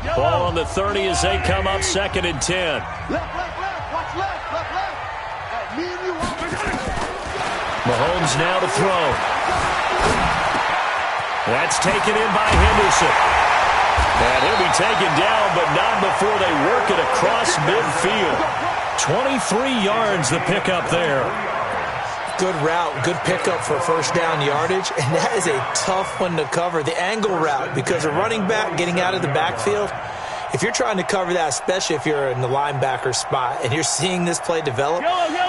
Ball on the 30 as they come up 2nd and 10. Watch left. Me and you. Mahomes now to throw. That's taken in by Henderson. And he'll be taken down, but not before they work it across midfield. 23 yards the pickup there. Good route, good pickup for first down yardage, and that is a tough one to cover. The angle route, because a running back getting out of the backfield, if you're trying to cover that, especially if you're in the linebacker spot and you're seeing this play develop,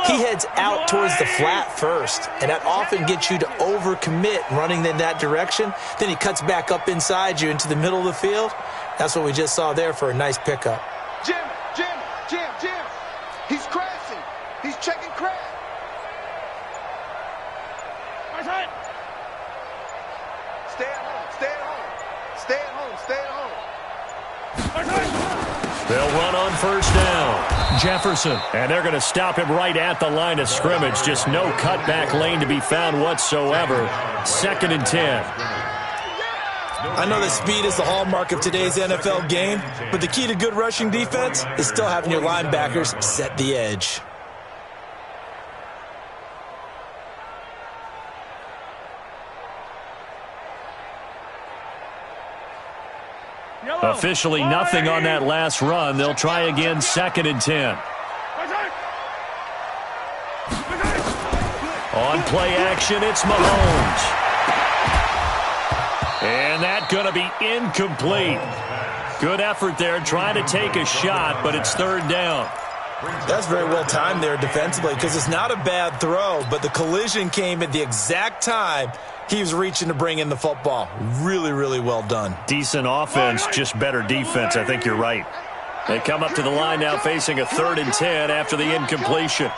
he heads out towards the flat first, and that often gets you to overcommit running in that direction. Then he cuts back up inside you into the middle of the field. That's what we just saw there for a nice pickup. Jim. He's crashing. He's checking crash. Stay at home. They'll run on first down. Jefferson, and they're going to stop him right at the line of scrimmage. Just no cutback lane to be found whatsoever. 2nd and 10. I know that speed is the hallmark of today's NFL game, but the key to good rushing defense is still having your linebackers set the edge. Officially nothing on that last run. They'll try again 2nd and 10. On play action, it's Mahomes. And that's going to be incomplete. Good effort there, trying to take a shot, but it's 3rd down. That's very well timed there defensively, because it's not a bad throw, but the collision came at the exact time he was reaching to bring in the football. Really, really well done. Decent offense, just better defense. I think you're right. They come up to the line now facing a 3rd and 10 after the incompletion.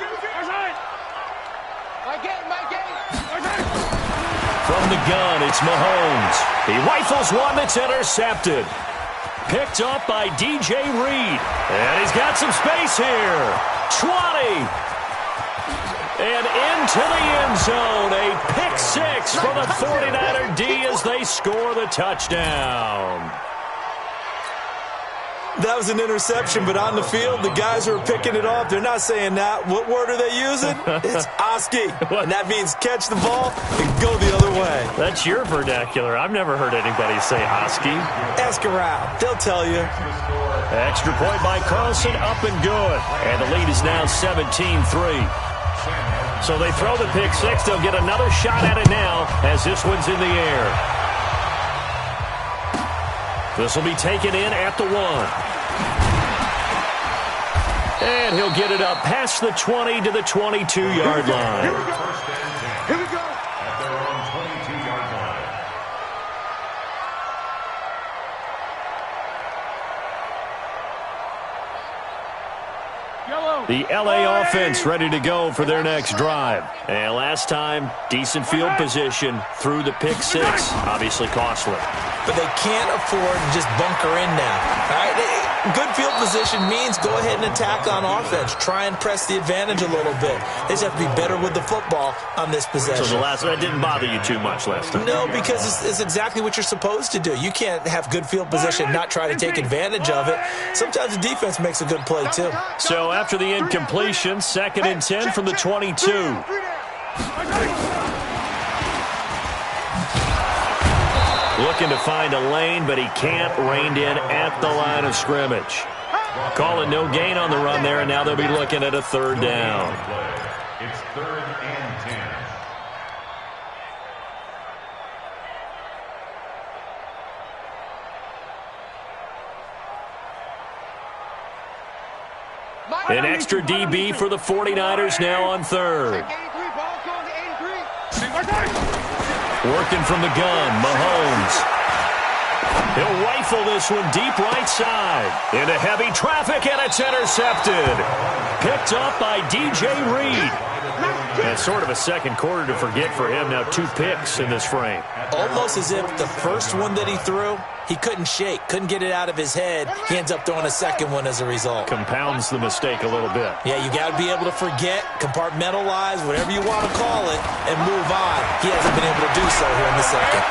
From the gun, it's Mahomes. He rifles one that's intercepted. Picked up by DJ Reed. And he's got some space here. 20. And into the end zone. A pick 6 for the 49er D as they score the touchdown. That was an interception, but on the field, the guys who are picking it off, they're not saying that. What word are they using? It's Oski. And that means catch the ball and go the other way. That's your vernacular. I've never heard anybody say Oski. Ask around. They'll tell you. Extra point by Carlson, up and good. And the lead is now 17-3. So they throw the pick 6. They'll get another shot at it now as this one's in the air. This will be taken in at the 1. And he'll get it up past the 20 to the 22-yard line. Here we go. At their own 22-yard line. The LA offense ready to go for their next drive. And last time, decent field position through the pick 6. Obviously costly. But they can't afford to just bunker in now. All right? Good field position means go ahead and attack on offense. Try and press the advantage a little bit. They just have to be better with the football on this possession. So the last one didn't bother you too much last time? No, because it's exactly what you're supposed to do. You can't have good field position and not try to take advantage of it. Sometimes the defense makes a good play, too. So after the incompletion, 2nd and 10 from the 22. Looking to find a lane, but he can't. Reined in at the line of scrimmage. Calling no gain on the run there, and now they'll be looking at a 3rd down. It's 3rd and 10. An extra DB for the 49ers now on 3rd. Working from the gun, Mahomes. He'll rifle this one deep right side. Into heavy traffic, and it's intercepted. Picked up by DJ Reed. And sort of a second quarter to forget for him. Now 2 picks in this frame. Almost as if the first one that he threw, he couldn't shake, couldn't get it out of his head. He ends up throwing a second one as a result. Compounds the mistake a little bit. Yeah, you got to be able to forget, compartmentalize, whatever you want to call it, and move on. He hasn't been able to do so here in the second.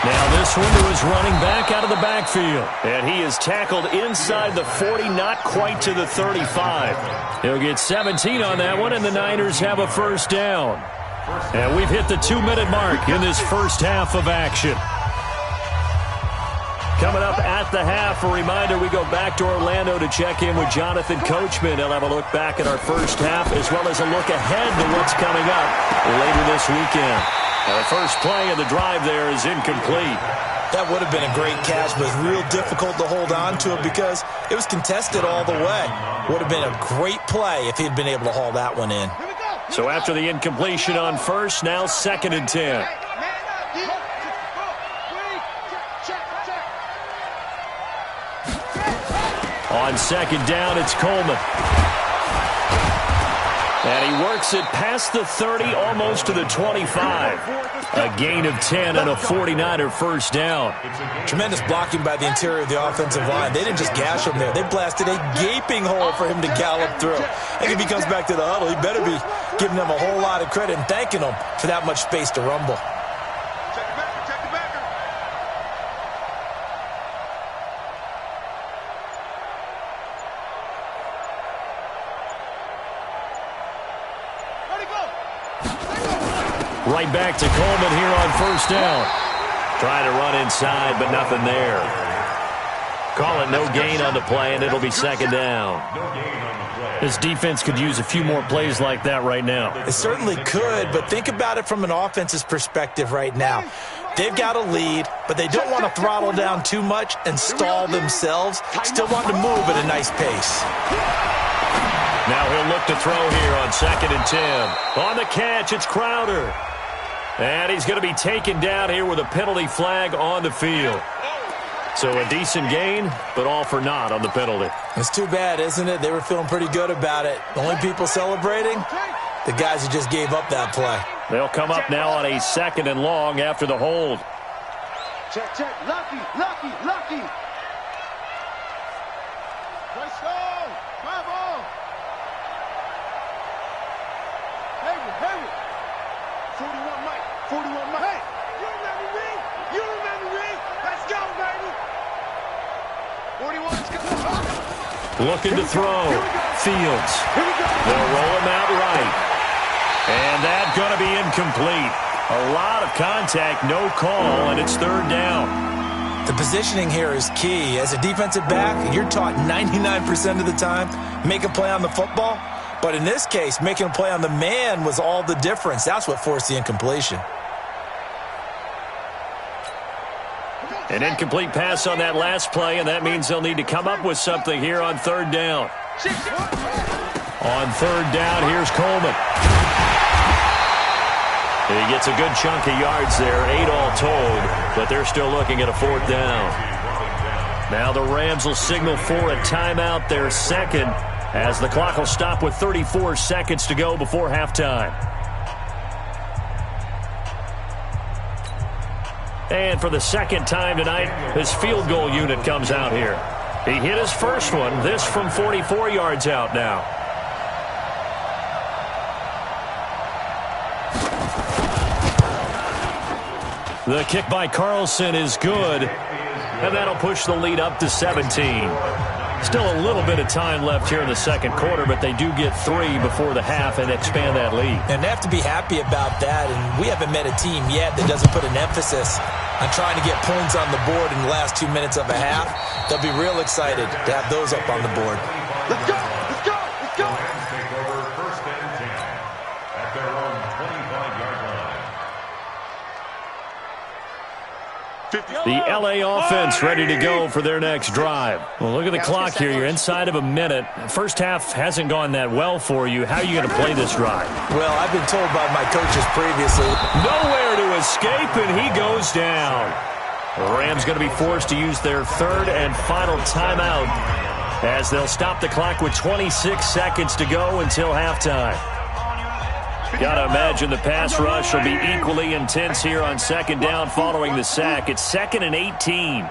Now this one to his running back out of the backfield. And he is tackled inside the 40, not quite to the 35. He'll get 17 on that one, and the Niners have a first down. And we've hit the 2-minute mark in this first half of action. Coming up at the half, a reminder, we go back to Orlando to check in with Jonathan Coachman. He'll have a look back at our first half as well as a look ahead to what's coming up later this weekend. Now the first play of the drive there is incomplete. That would have been a great catch, but it's real difficult to hold on to it because it was contested all the way. Would have been a great play if he'd been able to haul that one in. So after the incompletion on first, now 2nd and 10. On 2nd down, it's Coleman. And he works it past the 30, almost to the 25. A gain of 10 and a 49er first down. Tremendous blocking by the interior of the offensive line. They didn't just gash him there. They blasted a gaping hole for him to gallop through. I think if he comes back to the huddle, he better be giving them a whole lot of credit and thanking them for that much space to rumble. Right back to Coleman here on first down. Trying to run inside, but nothing there. Call it no gain on the play, and it'll be 2nd down. This defense could use a few more plays like that right now. It certainly could, but think about it from an offense's perspective right now. They've got a lead, but they don't want to throttle down too much and stall themselves. Still want to move at a nice pace. Now he'll look to throw here on 2nd and 10. On the catch, it's Crowder. And he's going to be taken down here with a penalty flag on the field. So a decent gain, but all for naught on the penalty. It's too bad, isn't it? They were feeling pretty good about it. The only people celebrating, the guys who just gave up that play. They'll come up now on a 2nd and long after the hold. Check, check. Lucky, lucky, lucky. Let's go. Bravo. Hey. 41 Mike. 41 Mike. Hey, you remember me? You remember me? Let's go, baby. 41's good. Looking to throw. Fields. They'll roll him out right. And that's going to be incomplete. A lot of contact, no call, and it's 3rd down. The positioning here is key. As a defensive back, you're taught 99% of the time, make a play on the football. But in this case, making a play on the man was all the difference. That's what forced the incompletion. An incomplete pass on that last play, and that means they'll need to come up with something here on 3rd down. On 3rd down, here's Coleman. He gets a good chunk of yards there, 8 all told, but they're still looking at a 4th down. Now the Rams will signal for a timeout, their 2nd, as the clock will stop with 34 seconds to go before halftime. And for the 2nd time tonight, his field goal unit comes out here. He hit his first one, this from 44 yards out now. The kick by Carlson is good, and that'll push the lead up to 17. Still a little bit of time left here in the 2nd quarter, but they do get 3 before the half and expand that lead. And they have to be happy about that, and we haven't met a team yet that doesn't put an emphasis on trying to get points on the board in the last 2 minutes of a half. They'll be real excited to have those up on the board. Let's go. Let's go. Let's go. Rams take over 1st and 10 at their own 25-yard line. The L.A. offense ready to go for their next drive. Well, look at the clock here. You're inside of a minute. First half hasn't gone that well for you. How are you going to play this drive? Well, I've been told by my coaches previously. Nowhere to escape, and he goes down. The Rams going to be forced to use their 3rd and final timeout as they'll stop the clock with 26 seconds to go until halftime. Got to imagine the pass rush will be equally intense here on 2nd down following the sack. It's 2nd and 18.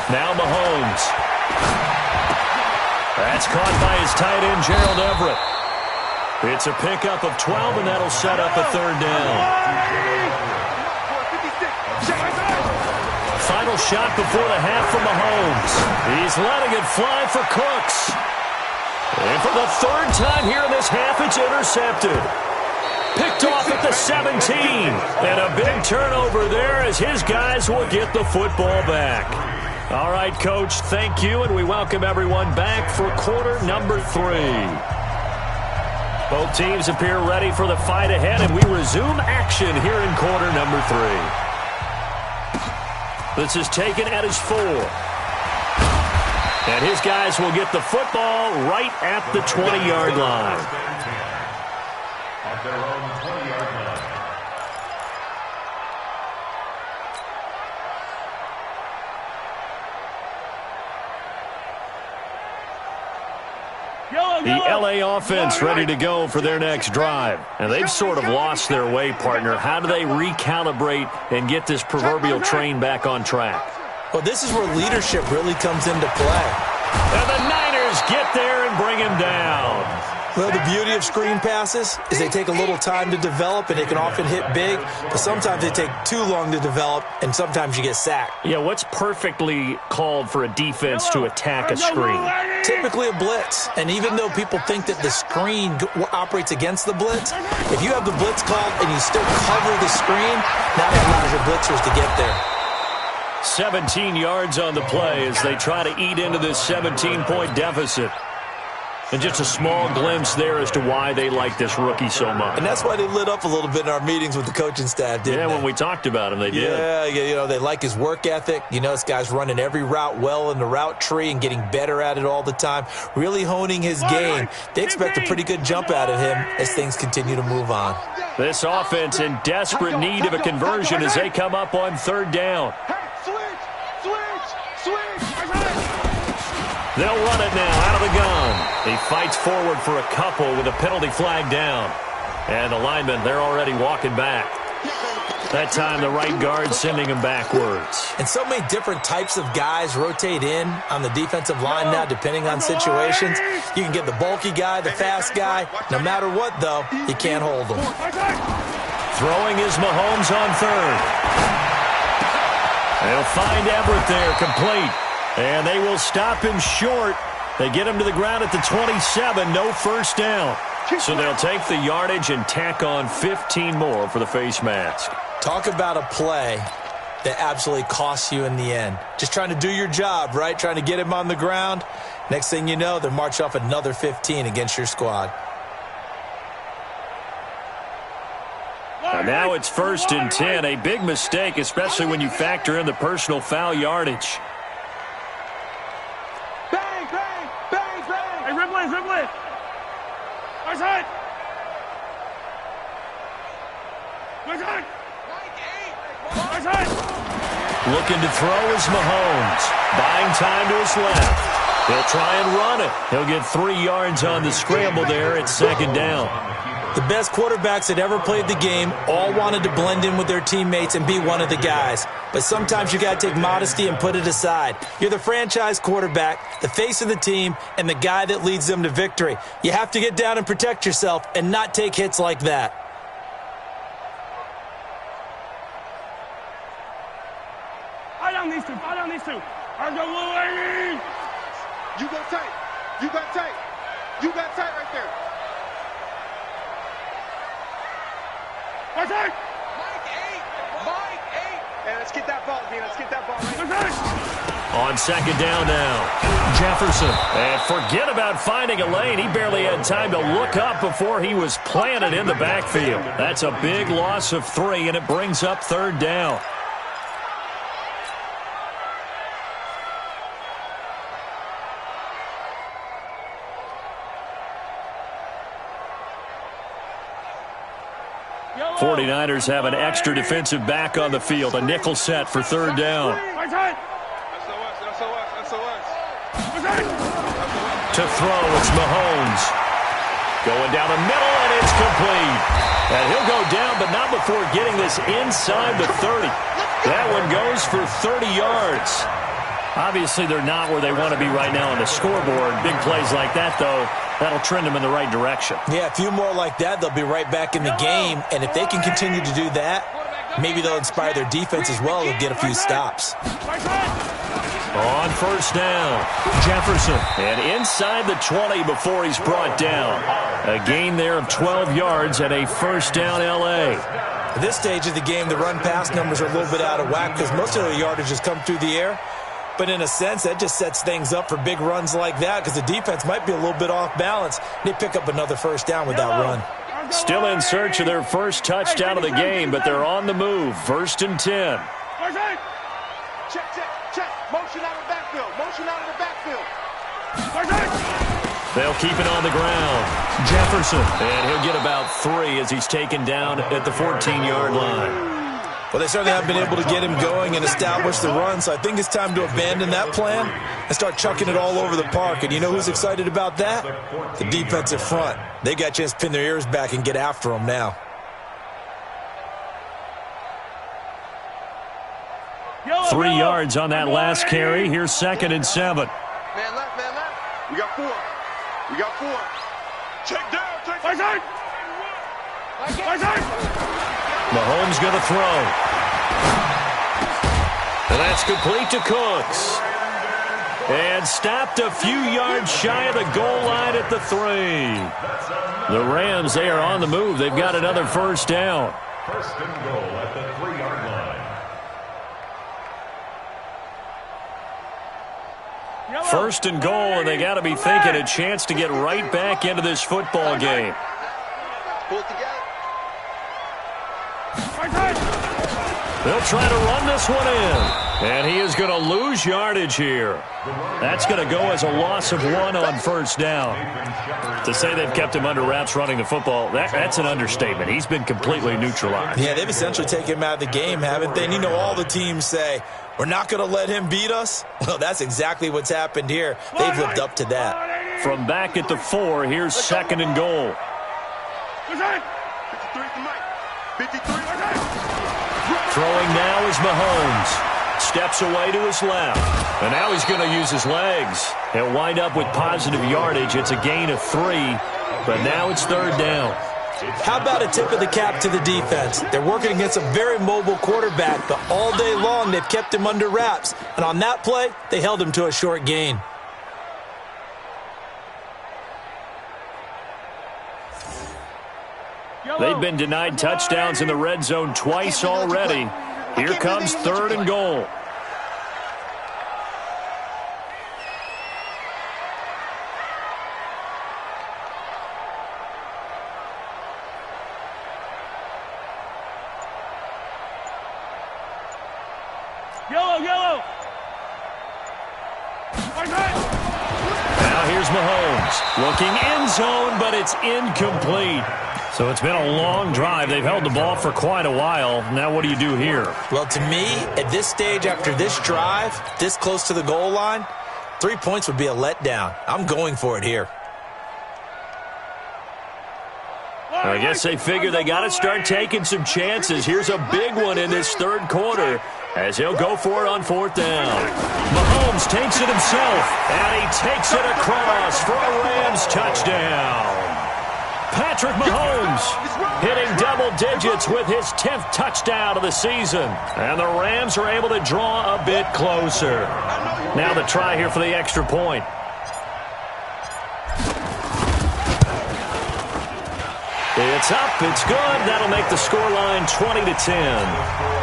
Now Mahomes. That's caught by his tight end, Gerald Everett. It's a pickup of 12, and that'll set up a 3rd down. shot before the half from Mahomes. He's letting it fly for Cooks. And for the third time here in this half, it's intercepted. Picked off at the 17. And a big turnover there as his guys will get the football back. All right, Coach, thank you, and we welcome everyone back for quarter number 3. Both teams appear ready for the fight ahead, and we resume action here in quarter number 3. This is taken at his 4. And his guys will get the football right at the 20-yard line. At their own 20-yard line. The LA offense ready to go for their next drive. And they've sort of lost their way, partner. How do they recalibrate and get this proverbial train back on track? Well, this is where leadership really comes into play. And the Niners get there and bring him down. Well, the beauty of screen passes is they take a little time to develop, and they can often hit big, but sometimes they take too long to develop, and sometimes you get sacked. Yeah, what's perfectly called for a defense to attack a screen? Typically a blitz, and even though people think that the screen operates against the blitz, if you have the blitz called and you still cover the screen, that allows your blitzers to get there. 17 yards on the play as they try to eat into this 17-point deficit. And just a small glimpse there as to why they like this rookie so much. And that's why they lit up a little bit in our meetings with the coaching staff, didn't they? Yeah, when we talked about him, they did. Yeah, you know, they like his work ethic. You know, this guy's running every route well in the route tree and getting better at it all the time, really honing his game. They expect a pretty good jump out of him as things continue to move on. This offense in desperate need of a conversion as they come up on third down. They'll run it now out of the gun. He fights forward for a couple with a penalty flag down. And the linemen, they're already walking back. That time, the right guard sending him backwards. And so many different types of guys rotate in on the defensive line now, depending on situations. You can get the bulky guy, the fast guy. No matter what, though, you can't hold them. Throwing is Mahomes on third. They'll find Everett there, complete. And they will stop him short. They get him to the ground at the 27, no first down. So they'll take the yardage and tack on 15 more for the face mask. Talk about a play that absolutely costs you in the end. Just trying to do your job, right? Trying to get him on the ground. Next thing you know, they'll march off another 15 against your squad. And now it's 1st and 10. A big mistake, especially when you factor in the personal foul yardage. Looking to throw is Mahomes. Buying time to his left. He'll try and run it. He'll get 3 yards on the scramble there at 2nd down. The best quarterbacks that ever played the game all wanted to blend in with their teammates and be one of the guys. But sometimes you got to take modesty and put it aside. You're the franchise quarterback, the face of the team, and the guy that leads them to victory. You have to get down and protect yourself and not take hits like that. Fight on these two. Fight on these two. You got tight. You got tight. You got tight right there. Mike 8. Mike 8. Hey, let's get that ball, Dean. Let's get that ball. Right. On 2nd down now, Jefferson. And forget about finding a lane. He barely had time to look up before he was planted in the backfield. That's a big loss of 3, and it brings up 3rd down. Yellow. 49ers have an extra defensive back on the field. A nickel set for 3rd down. To throw, it's Mahomes. Going down the middle, and it's complete. And he'll go down, but not before getting this inside the 30. That one goes for 30 yards. Obviously, they're not where they want to be right now on the scoreboard. Big plays like that, though, that'll trend them in the right direction. Yeah, a few more like that, they'll be right back in the game. And if they can continue to do that, Maybe they'll inspire their defense as well and get a few stops. On first down, Jefferson. And inside the 20 before he's brought down. A gain there of 12 yards and a first down L.A. At this stage of the game, the run-pass numbers are a little bit out of whack because most of the yardage has come through the air. But in a sense, that just sets things up for big runs like that because the defense might be a little bit off balance. They pick up another first down with that run. Still in search of their first touchdown of the game, but they're on the move. First and 10. Check, check, check. Motion out of the backfield. Motion out of the backfield. They'll keep it on the ground. Jefferson. And he'll get about 3 as he's taken down at the 14-yard line. Well, they certainly haven't been able to get him going and establish the run, so I think it's time to abandon that plan and start chucking it all over the park. And you know who's excited about that? The defensive front. They got a chance to pin their ears back and get after him now. Yellow, 3 yards on that last carry. Here's 2nd and 7. Man left, man left. We got 4. We got 4. Check down, check down. Mahomes going to throw. And that's complete to Cooks. And stopped a few yards shy of the goal line at the 3. The Rams, they are on the move. They've got another first down. First and goal at the 3-yard line. First and goal, and they got to be thinking a chance to get right back into this football game. Pull it together. They'll try to run this one in. And he is going to lose yardage here. That's going to go as a loss of 1 on first down. To say they've kept him under wraps running the football, that's an understatement. He's been completely neutralized. Yeah, they've essentially taken him out of the game, haven't they? And you know all the teams say, we're not going to let him beat us. Well, that's exactly what's happened here. They've lived up to that. From back at the 4, here's 2nd and goal. 53 to Mike. 53. Throwing now is Mahomes. Steps away to his left. And now he's going to use his legs. He'll wind up with positive yardage. It's a gain of 3. But now it's 3rd down. How about a tip of the cap to the defense? They're working against a very mobile quarterback, but all day long they've kept him under wraps. And on that play, they held him to a short gain. They've been denied touchdowns in the red zone twice already. Here comes 3rd and goal. Yellow. Now here's Mahomes. Looking end zone, but it's incomplete. So it's been a long drive. They've held the ball for quite a while. Now what do you do here? Well, to me, at this stage after this drive, this close to the goal line, 3 points would be a letdown. I'm going for it here. I guess they figure they got to start taking some chances. Here's a big one in this 3rd quarter as he'll go for it on 4th down. Mahomes takes it himself, and he takes it across for a Rams touchdown. Patrick Mahomes hitting double digits with his 10th touchdown of the season. And the Rams are able to draw a bit closer. Now the try here for the extra point. It's up, it's good. That'll make the scoreline 20-10.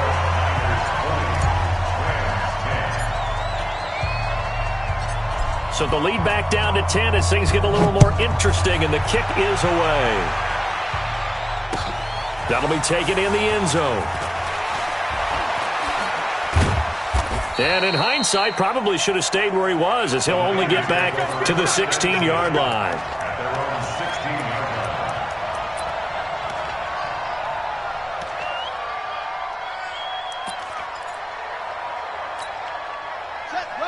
So the lead back down to 10 as things get a little more interesting, and the kick is away. That'll be taken in the end zone. And in hindsight, probably should have stayed where he was, as he'll only get back to the 16-yard line.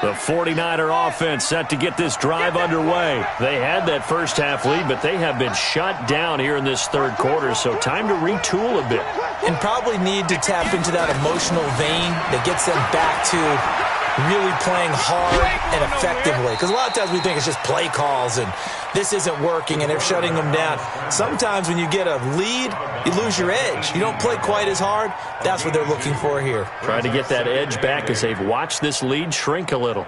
The 49er offense set to get this drive underway. They had that first half lead, but they have been shut down here in this 3rd quarter, so time to retool a bit. And probably need to tap into that emotional vein that gets them back to really playing hard and effectively. Because a lot of times we think it's just play calls and this isn't working and they're shutting them down. Sometimes when you get a lead, you lose your edge. You don't play quite as hard. That's what they're looking for here. Trying to get that edge back as they've watched this lead shrink a little.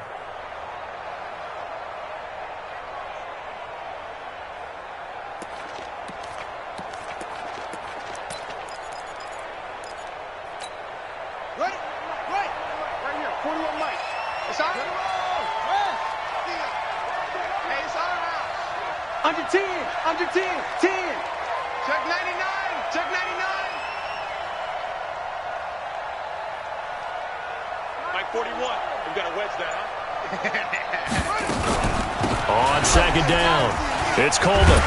Under 10, 10. Check 99, check 99. Mike 41, we've got to wedge that, huh? On second down, it's Coleman.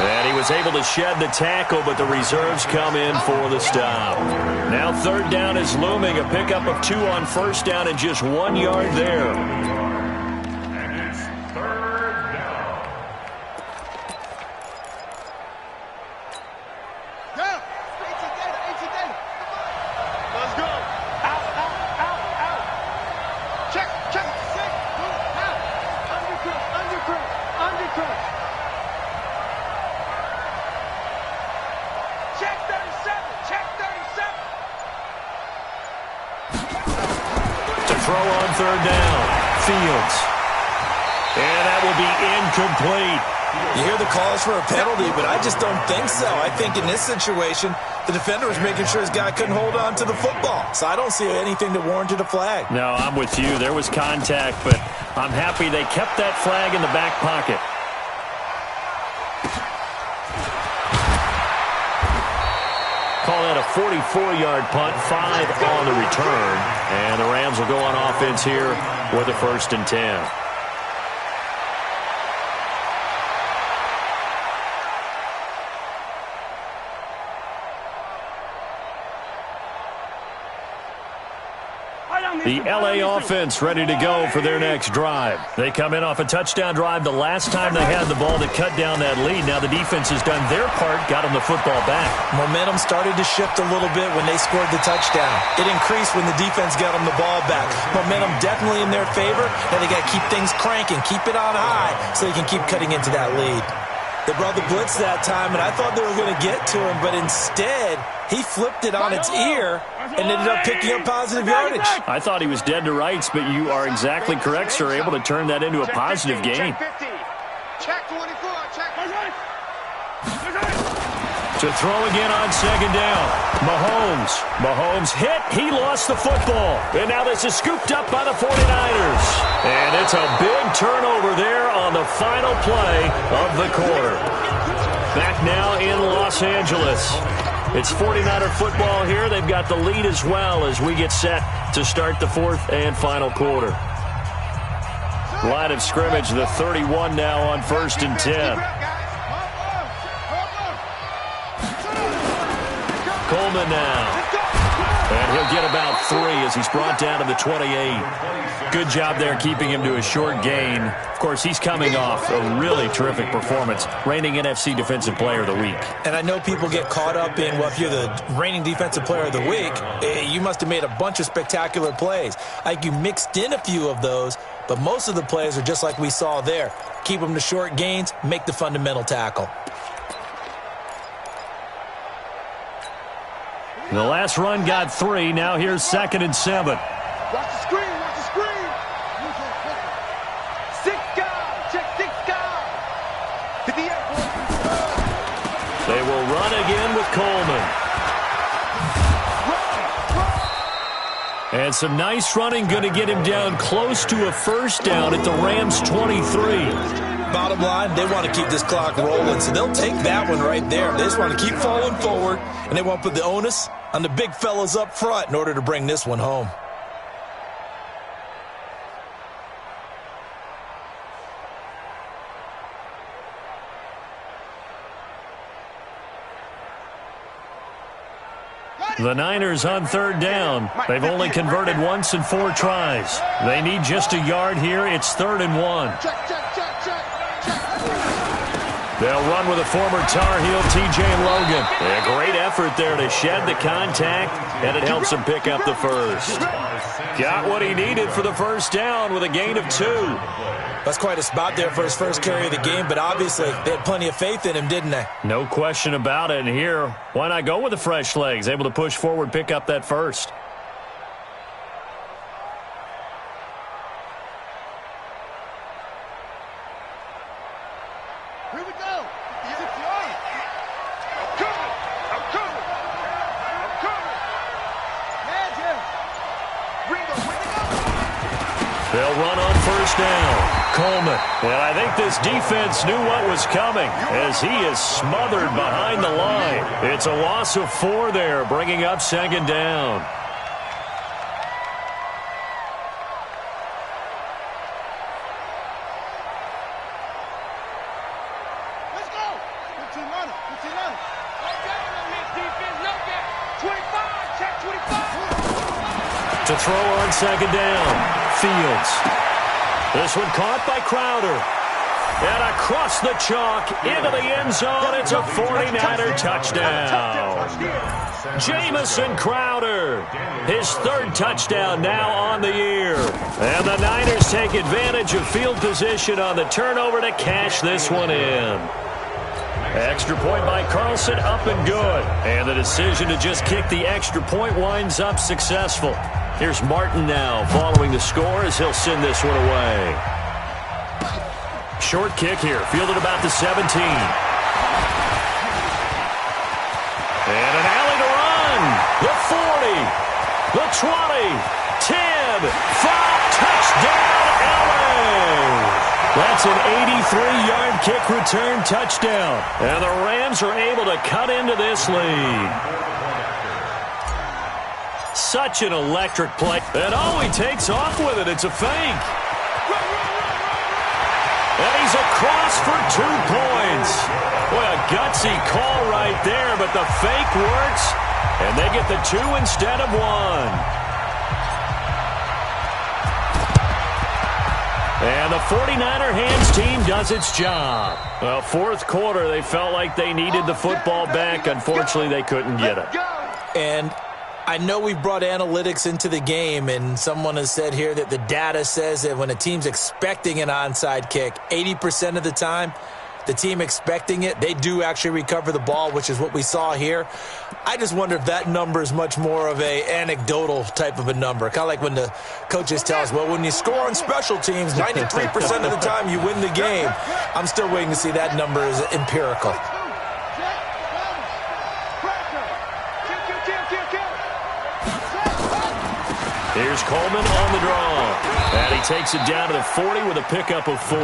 And he was able to shed the tackle, but the reserves come in for the stop. Now third down is looming, a pickup of 2 on first down and just 1 yard there. Throw on third down. Fields. And that will be incomplete. You hear the calls for a penalty, but I just don't think so. I think in this situation, the defender was making sure his guy couldn't hold on to the football. So I don't see anything that warranted a flag. No, I'm with you. There was contact, but I'm happy they kept that flag in the back pocket. Call that a 44-yard punt, 5 on the return. And the Rams will go on offense here with a 1st and 10. The L.A. offense ready to go for their next drive. They come in off a touchdown drive the last time they had the ball to cut down that lead. Now the defense has done their part, got them the football back. Momentum started to shift a little bit when they scored the touchdown. It increased when the defense got them the ball back. Momentum definitely in their favor. Now they got to keep things cranking, keep it on high so they can keep cutting into that lead. They brought the blitz that time, and I thought they were going to get to him, but instead he flipped it on its ear and ended up picking up positive yardage. I thought he was dead to rights, but you are exactly correct, sir. Able to turn that into a positive gain. Check 24, check. To throw again on second down. Mahomes hit. He lost the football. And now this is scooped up by the 49ers. And it's a big turnover there on the final play of the quarter. Back now in Los Angeles. It's 49er football here. They've got the lead as well as we get set to start the 4th and final quarter. Line of scrimmage, the 31 now on 1st and 10. Coleman now. And he'll get about 3 as he's brought down to the 28. Good job there keeping him to a short gain. Of course, he's coming off a really terrific performance, reigning NFC Defensive Player of the Week. And I know people get caught up in, well, if you're the reigning Defensive Player of the Week, you must have made a bunch of spectacular plays. Like you mixed in a few of those, but most of the plays are just like we saw there. Keep them to short gains, make the fundamental tackle. The last run got 3. Now here's 2nd and 7. Watch the screen, watch the screen. 6 guys, check 6 guys. To the airport. They will run again with Coleman. And some nice running, going to get him down close to a 1st down at the Rams' 23. Bottom line, they want to keep this clock rolling, so they'll take that one right there. They just want to keep falling forward, and they want to put the onus on the big fellas up front in order to bring this one home. The Niners on 3rd down. They've only converted once in 4 tries. They need just a yard here. It's 3rd and 1. Check, check, check, check. They'll run with a former Tar Heel, T.J. Logan. A great effort there to shed the contact, and it helps him pick up the first. Got what he needed for the first down with a gain of 2. That's quite a spot there for his first carry of the game, but obviously they had plenty of faith in him, didn't they? No question about it. And here, why not go with the fresh legs? Able to push forward, pick up that first. Here we go. Yes, I'm coming. I'm coming. I'm coming. Hands here. Bring it up. They'll run on first down. Coleman. And I think this defense knew what was coming as he is smothered behind the line. It's a loss of 4 there, bringing up second down. Let's go. 15 runner. 15 runner. No gap on this defense. No gap. 25. Check 25. To throw on second down. Fields. This one caught by Crowder. And across the chalk into the end zone. It's a 49er touchdown. Jamison Crowder. His 3rd touchdown now on the year. And the Niners take advantage of field position on the turnover to cash this one in. Extra point by Carlson, up and good. And the decision to just kick the extra point winds up successful. Here's Martin now following the score as he'll send this one away. Short kick here, fielded about the 17. And an alley to run. The 40, the 20, 10, 5, touchdown, LA! That's an 83-yard kick return touchdown. And the Rams are able to cut into this lead. Such an electric play. And he takes off with it. It's a fake. And he's across for 2 points. Boy, a gutsy call right there, but the fake works, and they get the 2 instead of 1. And the 49er hands team does its job. Well, 4th quarter, they felt like they needed the football back. Unfortunately, they couldn't get it. And I know we brought analytics into the game, and someone has said here that the data says that when a team's expecting an onside kick, 80% of the time, the team expecting it, they do actually recover the ball, which is what we saw here. I just wonder if that number is much more of a anecdotal type of a number. Kind of like when the coaches tell us, well, when you score on special teams, 93% of the time you win the game. I'm still waiting to see that number is empirical. Here's Coleman on the draw. And he takes it down to the 40 with a pickup of 4.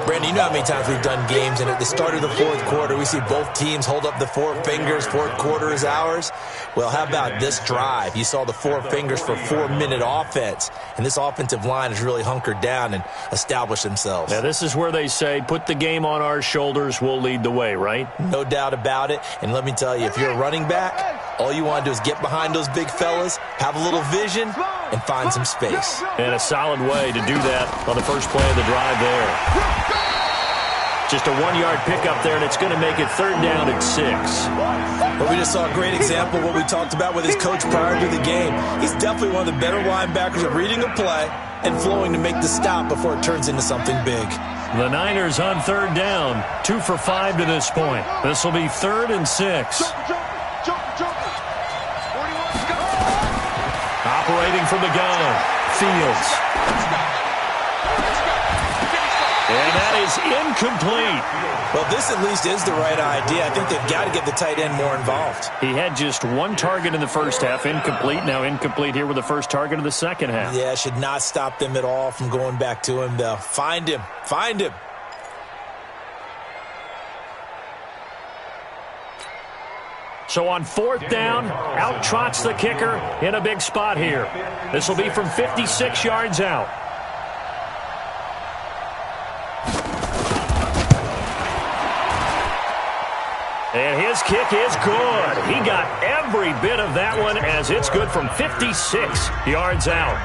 Brandon, you know how many times we've done games, and at the start of the 4th quarter, we see both teams hold up the 4 fingers, 4th quarter is ours. Well, how about this drive? You saw the 4 fingers for 4-minute offense, and this offensive line has really hunkered down and established themselves. Now, this is where they say, put the game on our shoulders, we'll lead the way, right? No doubt about it, and let me tell you, if you're a running back, all you want to do is get behind those big fellas, have a little vision, and find some space. And a solid way to do that on the first play of the drive there. Just a 1-yard pickup there, and it's going to make it 3rd down at 6. Well, we just saw a great example of what we talked about with his coach prior to the game. He's definitely one of the better linebackers at reading a play and flowing to make the stop before it turns into something big. The Niners on 3rd down, 2 for 5 to this point. This will be 3rd and 6. Operating from the gun, Fields. And that is incomplete. Well, this at least is the right idea. I think they've got to get the tight end more involved. He had just 1 target in the first half, incomplete. Now incomplete here with the first target of the second half. Yeah, should not stop them at all from going back to him, though. Find him. Find him. So on 4th down, out trots the kicker in a big spot here. This will be from 56 yards out. And his kick is good. He got every bit of that one as it's good from 56 yards out.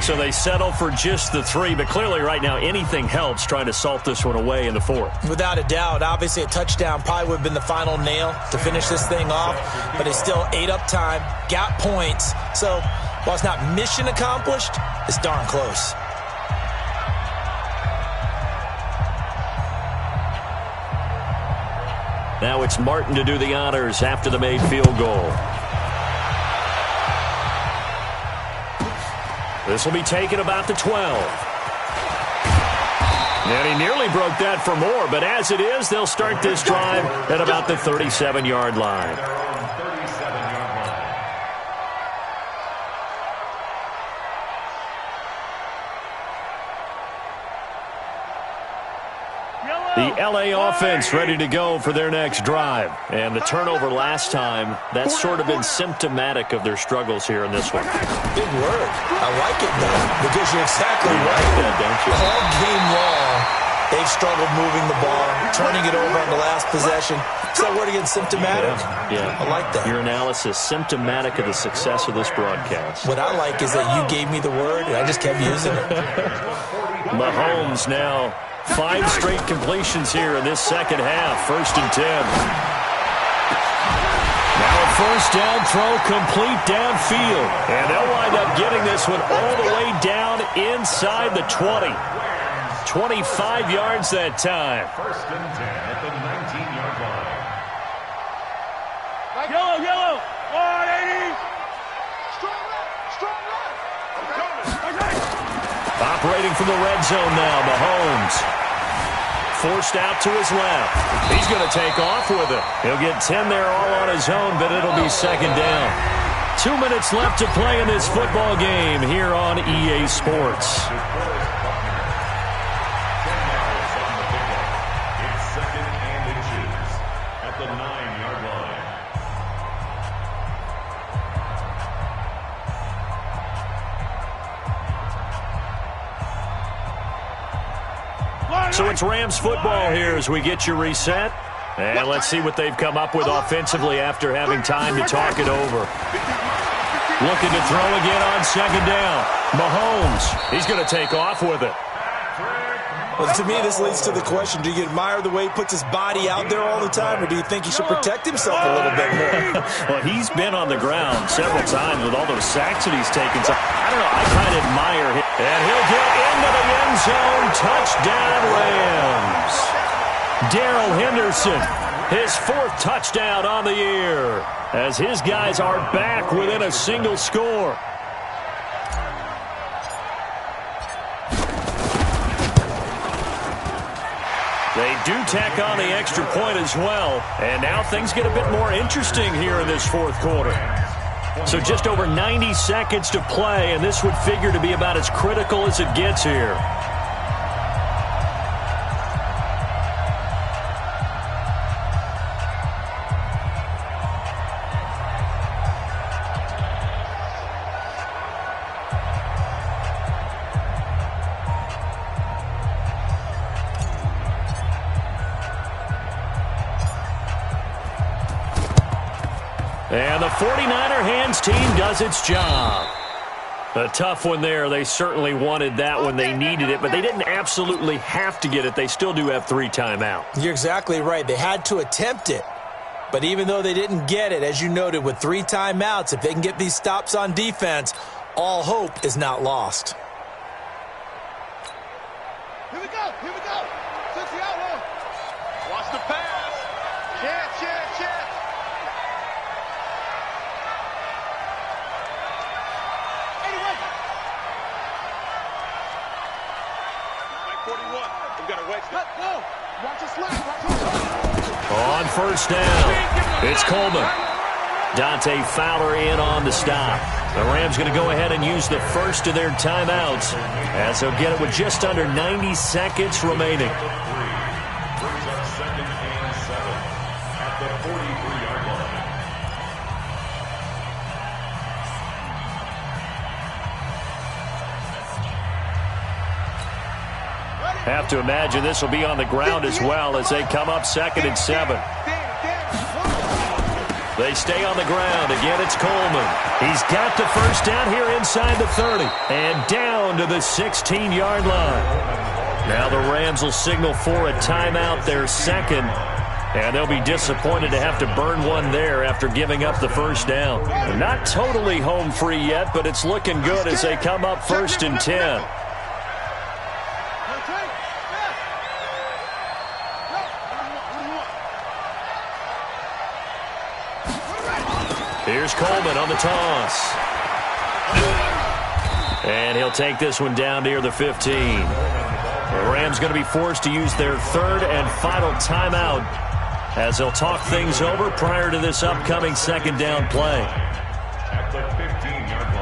So they settle for just the 3, but clearly right now anything helps trying to salt this one away in the 4th. Without a doubt, obviously a touchdown probably would have been the final nail to finish this thing off, but they still ate up time, got points. So while it's not mission accomplished, it's darn close. Now it's Martin to do the honors after the made field goal. This will be taken about the 12. And he nearly broke that for more, but as it is, they'll start this drive at about the 37-yard line. The LA offense ready to go for their next drive. And the turnover last time, that's sort of been symptomatic of their struggles here in this one. Big word. I like it, though, because you're exactly right. Don't you? All game long, they've struggled moving the ball, turning it over on the last possession. Is that word again, symptomatic? Yeah. I like that. Your analysis, symptomatic of the success of this broadcast. What I like is that you gave me the word, and I just kept using it. Mahomes now 5 straight completions here in this second half. 1st and 10. Now a first down throw complete downfield. And they'll wind up getting this one all the way down inside the 20. 25 yards that time. 1st and 10 at the 19-yard line. Yellow, yellow. 180. Strong right. I'm coming. Operating from the red zone now, Mahomes. Forced out to his left. He's going to take off with it. He'll get 10 there all on his own, but it'll be 2nd down. 2 minutes left to play in this football game here on EA Sports. It's 2nd and inches at the 9-yard line. So it's Rams football here as we get you reset. And let's see what they've come up with offensively after having time to talk it over. Looking to throw again on 2nd down. Mahomes, he's going to take off with it. Well, to me, this leads to the question, do you admire the way he puts his body out there all the time, or do you think he should protect himself a little bit more? Well, he's been on the ground several times with all those sacks that he's taken. So, I don't know, I kind of admire him. And he'll get into the end zone. Touchdown, Rams. Darrell Henderson, his 4th touchdown on the year, as his guys are back within a single score. They do tack on the extra point as well. And now things get a bit more interesting here in this 4th quarter. So just over 90 seconds to play, and this would figure to be about as critical as it gets here. And the 49er hands team does its job. A tough one there. They certainly wanted that when they needed it, but they didn't absolutely have to get it. They still do have 3 timeouts. You're exactly right. They had to attempt it. But even though they didn't get it, as you noted, with 3 timeouts, if they can get these stops on defense, all hope is not lost. Here we go. 60 out one. Watch the pass. Chance. Anyway. 41. We got to wait. Let go. Watch the slap. On 1st down, it's Coleman. Dante Fowler in on the stop. The Rams going to go ahead and use the first of their timeouts as they'll get it with just under 90 seconds remaining. Brings up 2nd and 7 at the 43-yard line. Have to imagine this will be on the ground as well as they come up 2nd and 7. They stay on the ground. Again, it's Coleman. He's got the first down here inside the 30 and down to the 16-yard line. Now the Rams will signal for a timeout, their second, and they'll be disappointed to have to burn one there after giving up the first down. They're not totally home free yet, but it's looking good as they come up 1st and 10. Here's Coleman on the toss. And he'll take this one down near the 15. The Rams going to be forced to use their third and final timeout as they'll talk things over prior to this upcoming second down play. At the 15-yard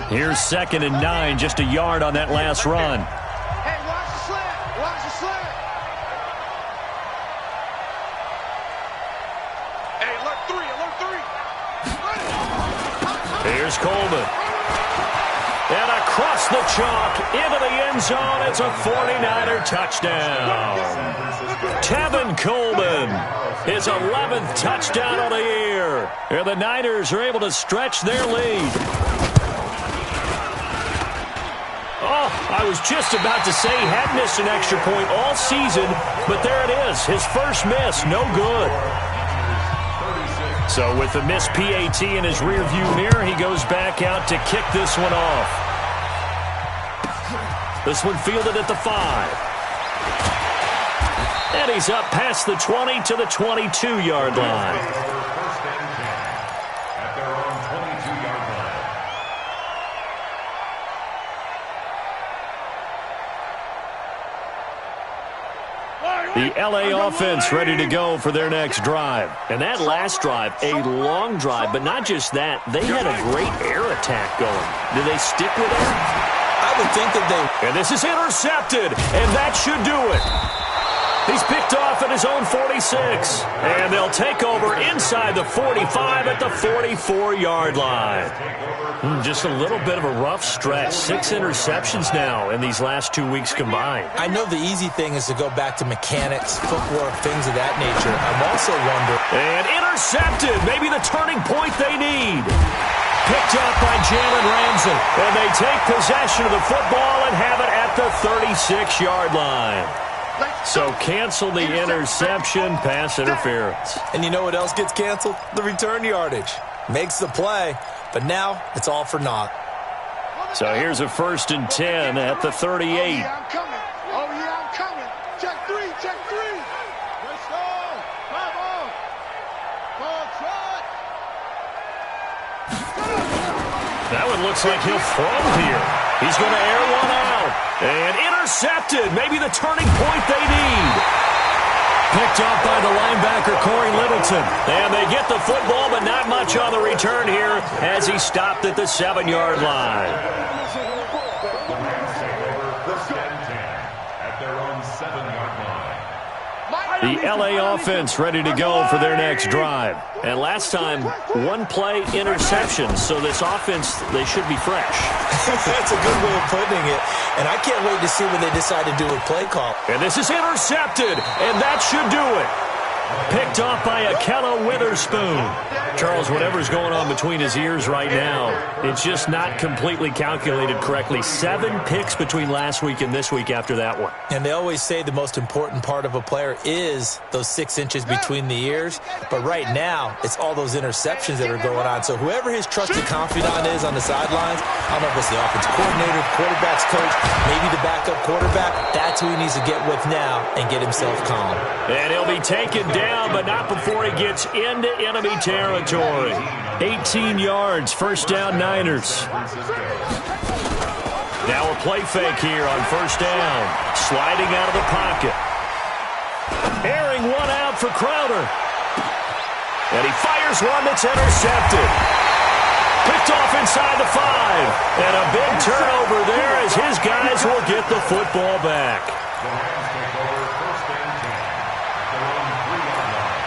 line. Here's 2nd and 9, just a yard on that last run. Here's Coleman. And across the chalk into the end zone. It's a 49er touchdown. Tevin Coleman, his 11th touchdown of the year. And the Niners are able to stretch their lead. Oh, I was just about to say he had missed an extra point all season, but there it is. His first miss, no good. So with the missed PAT in his rearview mirror, he goes back out to kick this one off. This one fielded at the 5. And he's up past the 20 to the 22-yard line. At their own 22-yard line. The LA offense ready to go for their next drive. And that last drive, a long drive, but not just that. They had a great air attack going. Do they stick with that? I would think that they... And this is intercepted, and that should do it. He's picked off at his own 46. And they'll take over inside the 45 at the 44-yard line. Just a little bit of a rough stretch. 6 interceptions now in these last 2 weeks combined. I know the easy thing is to go back to mechanics, footwork, things of that nature. I'm also wondering... And intercepted. Maybe the turning point they need. Picked up by Jalen Ramsey. And they take possession of the football and have it at the 36-yard line. So cancel the interception, pass interference. And you know what else gets canceled? The return yardage. Makes the play, but now it's all for naught. So here's a 1st and 10 at the 38. Oh, yeah, I'm coming. Oh, yeah, I'm coming. Check 3, check 3. Let's go. Come on. Ball shot. That one looks like he'll throw here. He's going to air one out. And intercepted. Maybe the turning point they need. Picked up by the linebacker, Corey Littleton. And they get the football, but not much on the return here as he stopped at the 7-yard line. The Rams take over 1st and 10 at their own 7-yard line. The LA offense ready to go for their next drive. And last time, 1 play interception. So this offense, they should be fresh. That's a good way of putting it. And I can't wait to see what they decide to do with play call. And this is intercepted, and that should do it. Picked off by Akella Witherspoon. Charles, whatever's going on between his ears right now, it's just not completely calculated correctly. 7 picks between last week and this week after that one. And they always say the most important part of a player is those 6 inches between the ears. But right now, it's all those interceptions that are going on. So whoever his trusted confidant is on the sidelines, I don't know if it's the offense coordinator, quarterback's coach, maybe the backup quarterback, that's who he needs to get with now and get himself calm. And he'll be taken down, but not before he gets into enemy territory. 18 yards, 1st down Niners. Now a play fake here on 1st down. Sliding out of the pocket. Airing one out for Crowder. And he fires one that's intercepted. Picked off inside the 5. And a big turnover there as his guys will get the football back. The Rams take over 1st and 10 at their own 3-yard line.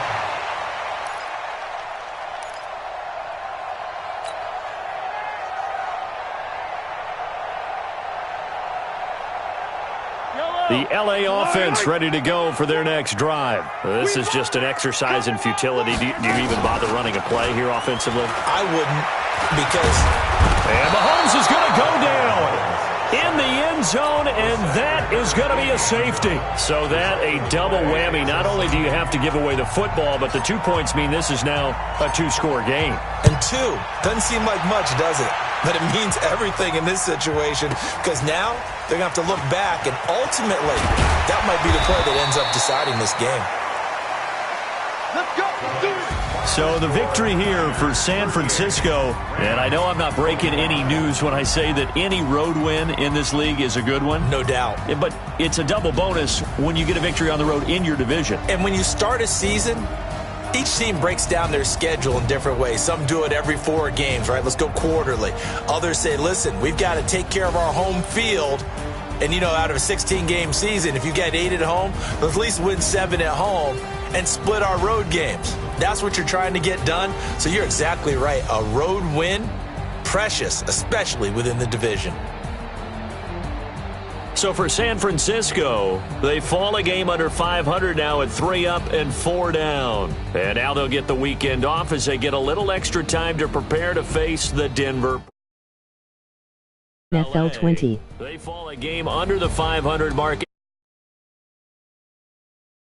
The LA offense ready to go for their next drive. This is just an exercise in futility. Do you even bother running a play here offensively? I wouldn't, because... And Mahomes is going to go down in the end zone, and that is going to be a safety. So that a double whammy. Not only do you have to give away the football, but the 2 points mean this is now a two-score game. And two, doesn't seem like much, does it? But it means everything in this situation, because now they're going to have to look back, and ultimately, that might be the play that ends up deciding this game. Let's go. So the victory here for San Francisco, and I know I'm not breaking any news when I say that any road win in this league is a good one. No doubt. But it's a double bonus when you get a victory on the road in your division. And when you start a season, each team breaks down their schedule in different ways. Some do it every 4 games, right? Let's go quarterly. Others say, listen, we've got to take care of our home field. And, you know, out of a 16-game season, if you get 8 at home, let's at least win 7 at home and split our road games. That's what you're trying to get done. So you're exactly right. A road win, precious, especially within the division. So for San Francisco, they fall a game under 500 now at 3 up and 4 down. And now they'll get the weekend off as they get a little extra time to prepare to face the Denver. NFL 20. They fall a game under the 500 mark